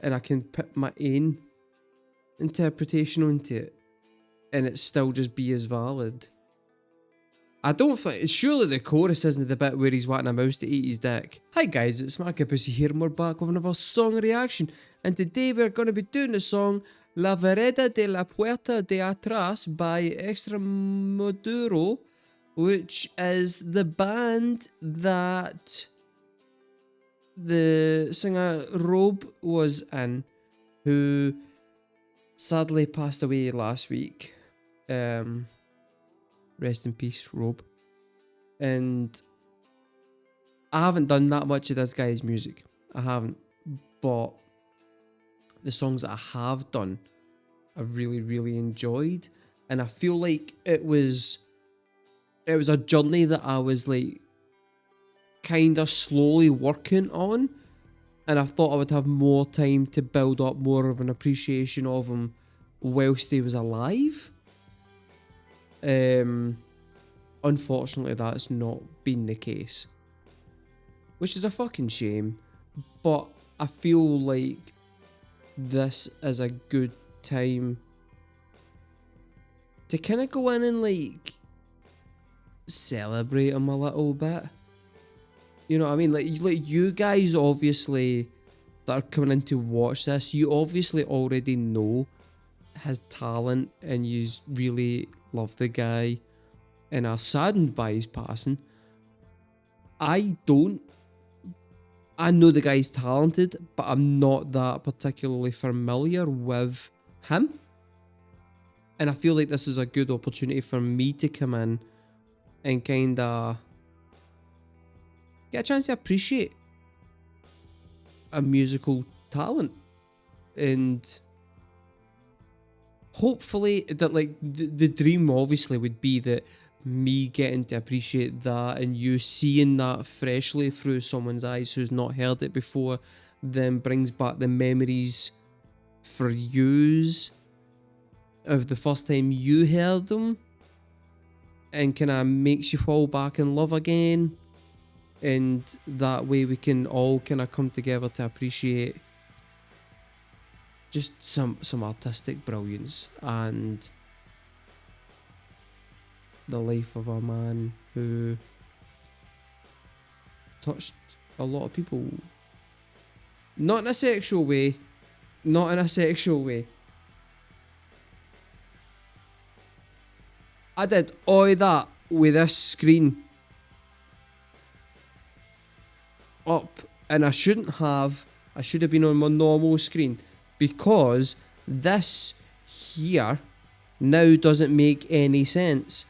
and I can put my own interpretation onto it, and it still just be as valid. I don't think... Surely the chorus isn't the bit where he's wanting a mouse to eat his dick. Hi guys, it's markabusi here, and we're back with another song reaction. And today we're going to be doing the song La Vereda de la Puerta de Atrás by Extremoduro, which is the band that the singer Rob was in, who sadly passed away last week. Rest in peace, Rob. And I haven't done that much of this guy's music. I haven't. But the songs that I have done, I really, really enjoyed. And I feel like it was a journey that I was like kind of slowly working on. And I thought I would have more time to build up more of an appreciation of him whilst he was alive. Unfortunately, that's not been the case, which is a fucking shame. But I feel like this is a good time to kind of go in and like celebrate him a little bit. You know what I mean? Like you guys obviously that are coming in to watch this, you obviously already know his talent and you really love the guy and are saddened by his passing. I don't. I know the guy's talented, but I'm not that particularly familiar with him. And I feel like this is a good opportunity for me to come in and kind of get a chance to appreciate a musical talent. And hopefully that like the dream obviously would be that me getting to appreciate that and you seeing that freshly through someone's eyes who's not heard it before, then brings back the memories for yous of the first time you heard them and kind of makes you fall back in love again. And that way we can all kind of come together to appreciate just some artistic brilliance and the life of a man who touched a lot of people. Not in a sexual way. Not in a sexual way. I did all that with this screen up, and I should have been on my normal screen, because this here now doesn't make any sense.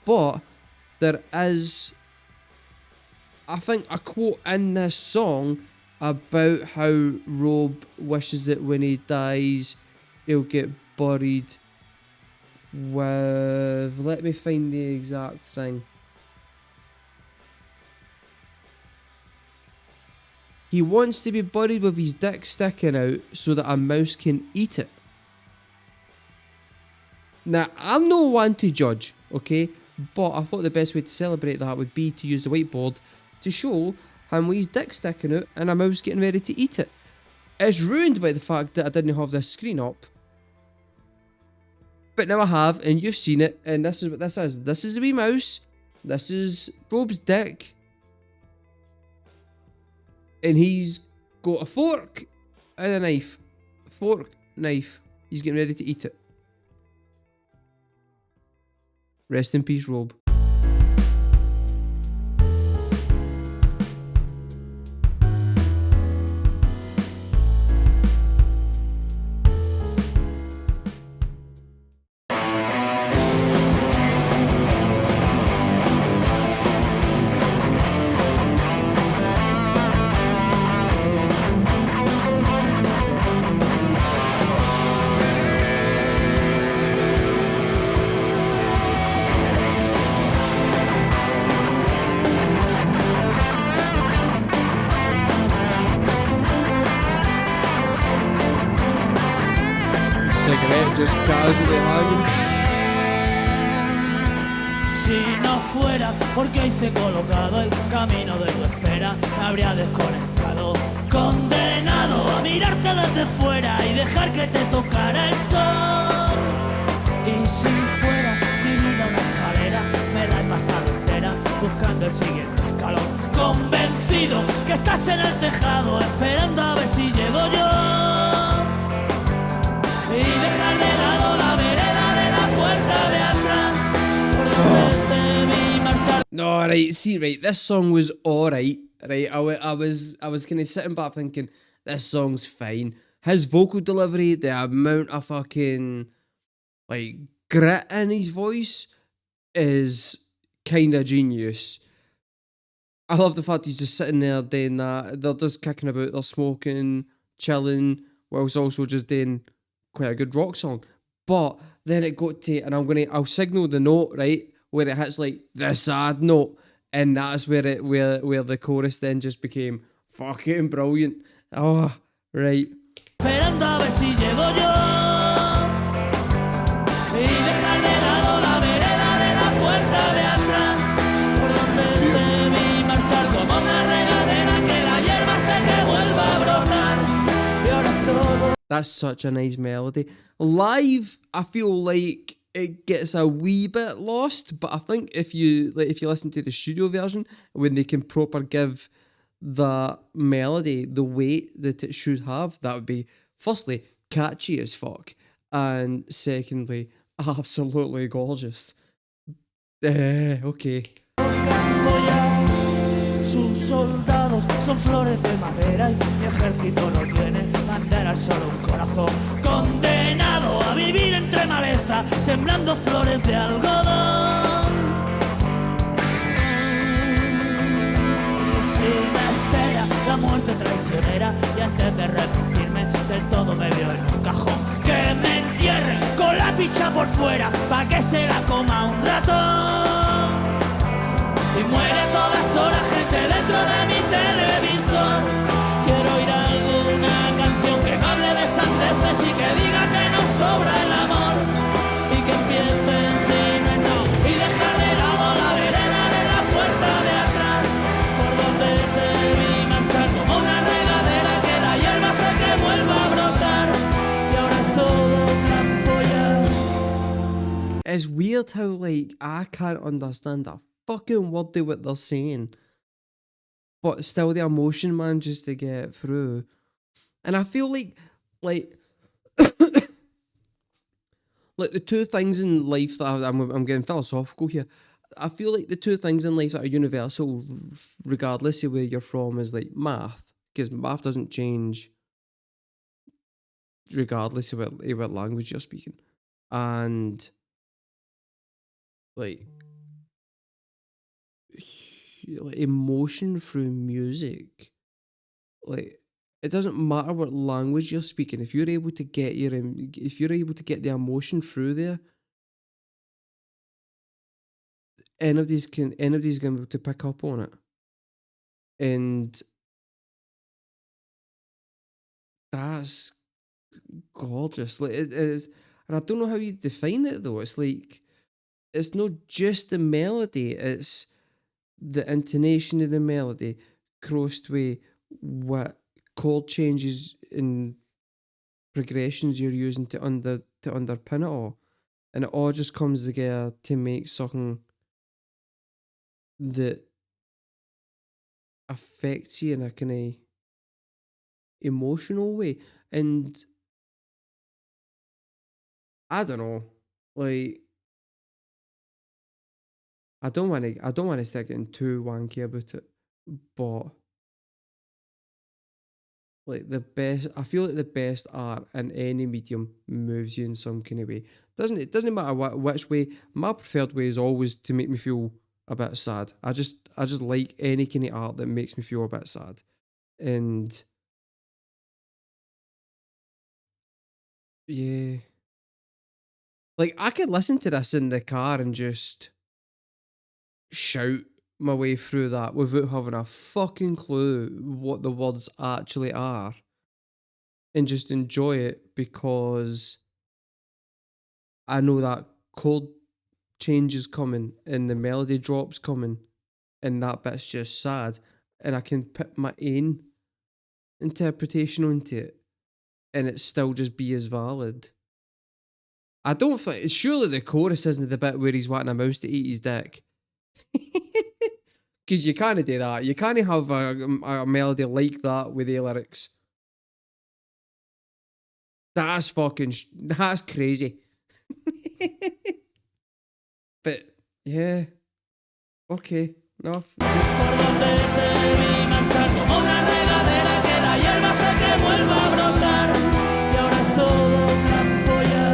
But there is, I think, a quote in this song about how Rob wishes that when he dies he'll get buried with, let me find the exact thing. He wants to be buried with his dick sticking out so that a mouse can eat it. Now, I'm no one to judge, okay? But I thought the best way to celebrate that would be to use the whiteboard to show him with his dick sticking out and a mouse getting ready to eat it. It's ruined by the fact that I didn't have this screen up. But now I have, and you've seen it, and this is what this is. This is a wee mouse. This is Rob's dick. And he's got a fork and a knife. Fork, knife. He's getting ready to eat it. Rest in peace, Rob. Cigarette just casually hanging. Si no fuera porque hice colocado el camino de tu espera, me habría desconectado escalón, condenado a mirarte desde fuera y dejar que te tocara el sol. Y si fuera mi vida una escalera, me la he pasado entera buscando el siguiente escalón, convencido que estás en el tejado esperando a ver si llego yo, y dejar de lado la vereda de la puerta de atrás por donde te vi marchar. No, right. See, right. This song was alright. Right. I was kind of sitting back thinking this song's fine. His vocal delivery, the amount of fucking like grit in his voice is kind of genius. I love the fact he's just sitting there doing that. They're just kicking about, they're smoking, chilling, whilst also just doing quite a good rock song. But then it got to, and I'll signal the note, right, where it hits like the sad note, and that's where the chorus then just became fucking brilliant. Oh, right. Esperando a ver si llego yo, y dejar de lado la vereda de la puerta de atrás por donde te vi marchar como una regadera que la hierba hace que vuelva a brotar. Y ahora todo. That's such a nice melody. Live, I feel like it gets a wee bit lost, but I think if you listen to the studio version, when they can proper give the melody the weight that it should have, that would be firstly catchy as fuck, and secondly absolutely gorgeous. Okay. Sus soldados son flores de madera y mi ejército no tiene bandera, solo un corazón condenado a vivir entre maleza, sembrando flores de algodón. Y si me espera la muerte traicionera y antes de repartirme del todo me veo en un cajón, que me entierren con la picha por fuera pa' que se la coma un ratón. Y muere a todas horas gente dentro de mi televisor. Quiero oír alguna canción que no hable de sandeces y que diga que nos sobra el amor, y que empiece en sí no es no, y dejar de lado la vereda de la puerta de atrás por donde te vi marchar como una regadera que la hierba hace que vuelva a brotar. Y ahora es todo trampolla. It's weird how like I can't understand a fucking word of what they're saying, but still the emotion manages to get through. And I feel like like the two things in life that I'm getting philosophical here. I feel like the two things in life that are universal, regardless of where you're from, is like math, because math doesn't change regardless of what language you're speaking, and like emotion through music. Like it doesn't matter what language you're speaking. If you're able to get the emotion through there, anybody's gonna be able to pick up on it, and that's gorgeous. Like it is, and I don't know how you define it though. It's like it's not just the melody; it's the intonation of the melody crossed with what chord changes and progressions you're using to underpin it all, and it all just comes together to make something that affects you in a kind of emotional way. And I don't know, like I don't want to start getting too wanky about it, but like I feel like the best art in any medium moves you in some kind of way. Doesn't matter which way. My preferred way is always to make me feel a bit sad. I just like any kind of art that makes me feel a bit sad, and yeah, like I could listen to this in the car and just shout my way through that without having a fucking clue what the words actually are, and just enjoy it because I know that chord change is coming and the melody drops coming and that bit's just sad, and I can put my own interpretation onto it and it still just be as valid. I don't think, surely the chorus isn't the bit where he's wanting a mouse to eat his dick. Because you can't do that. You can't have a melody like that with the lyrics. That's fucking, that's crazy. But, yeah. Okay, no. Por donde te vi marchar como una regadera que la hierba hace que vuelva a brotar y ahora es todo campo ya.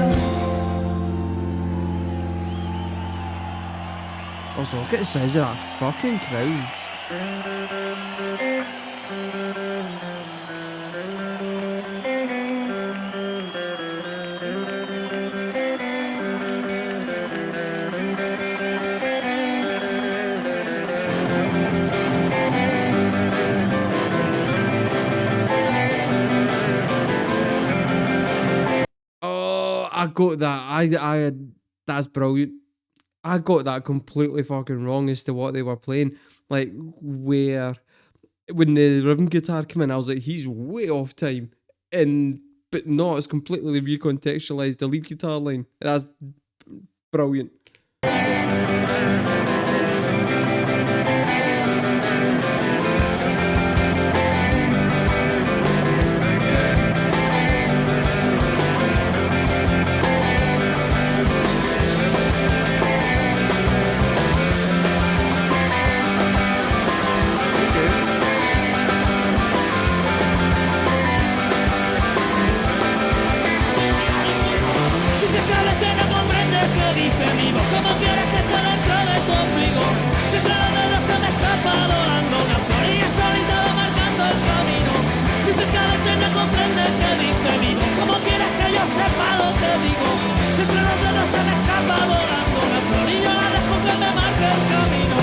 Also, look at the size of that fucking crowd. Oh, I got that. That's brilliant. I got that completely fucking wrong as to what they were playing. Like, where when the rhythm guitar came in, I was like, he's way off time. But no, it's completely recontextualized the lead guitar line. That's brilliant. Dices que a veces no comprendes que dice mi voz. ¿Cómo quieres que esté dentro de tu ombligo? Si entre los dedos se me escapa volando una flor y es solita va marcando el camino. Dices que a veces no comprendes que dice mi voz. ¿Cómo quieres que yo sepa lo que digo? Si entre los dedos se me escapa volando una flor y yo la dejo que me marque el camino.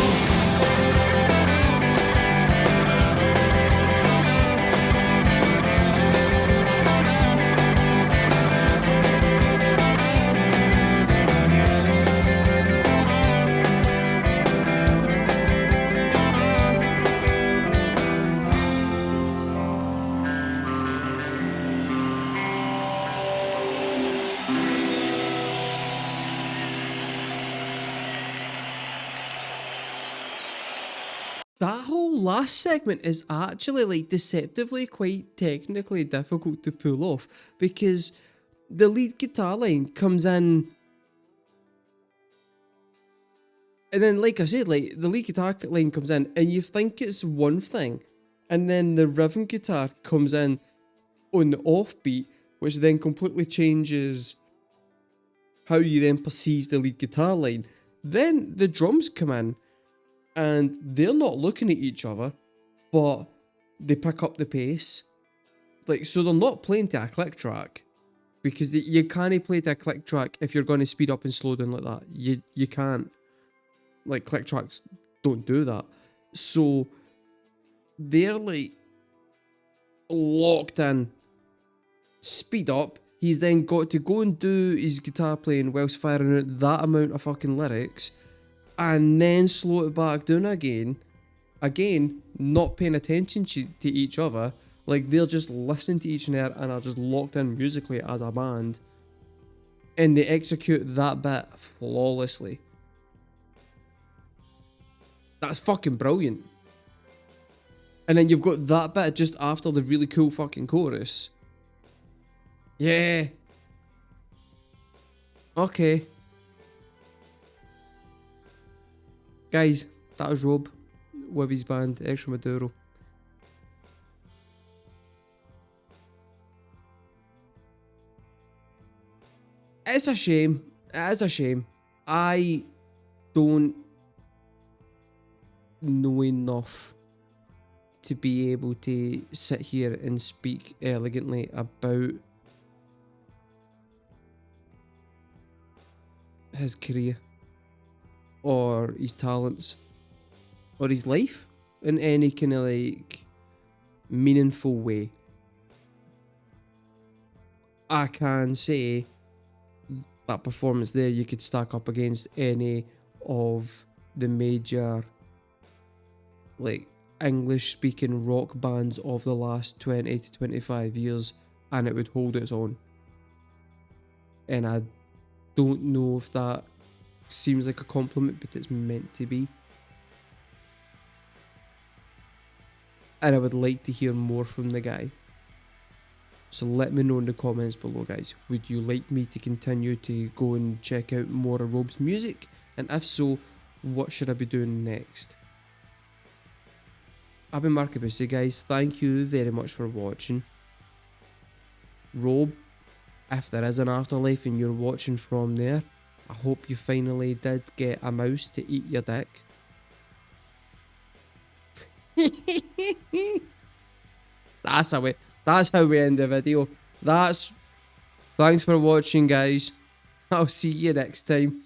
That whole last segment is actually like deceptively quite technically difficult to pull off because the lead guitar line comes in and then like I said, like the lead guitar line comes in and you think it's one thing and then the rhythm guitar comes in on the offbeat, which then completely changes how you then perceive the lead guitar line. Then the drums come in and they're not looking at each other, but they pick up the pace. Like, so they're not playing to a click track, because you can't play to a click track if you're going to speed up and slow down like that. You can't. Like, click tracks don't do that. So they're like locked in. Speed up. He's then got to go and do his guitar playing whilst firing out that amount of fucking lyrics, and then slow it back down again, not paying attention to each other, like they're just listening to each other and are just locked in musically as a band, and they execute that bit flawlessly. That's fucking brilliant. And then you've got that bit just after the really cool fucking chorus. Yeah. Okay. Guys, that was Rob with his band Extremoduro. It's a shame. It is a shame. I don't know enough to be able to sit here and speak elegantly about his career or his talents or his life in any kind of like meaningful way. I can say that performance there you could stack up against any of the major like English speaking rock bands of the last 20 to 25 years, and it would hold its own. And I don't know if that seems like a compliment, but it's meant to be. And I would like to hear more from the guy. So let me know in the comments below, guys. Would you like me to continue to go and check out more of Rob's music? And if so, what should I be doing next? I've been markabusi, guys. Thank you very much for watching. Rob, if there is an afterlife and you're watching from there, I hope you finally did get a mouse to eat your dick. That's how we end the video. Thanks for watching, guys. I'll see you next time.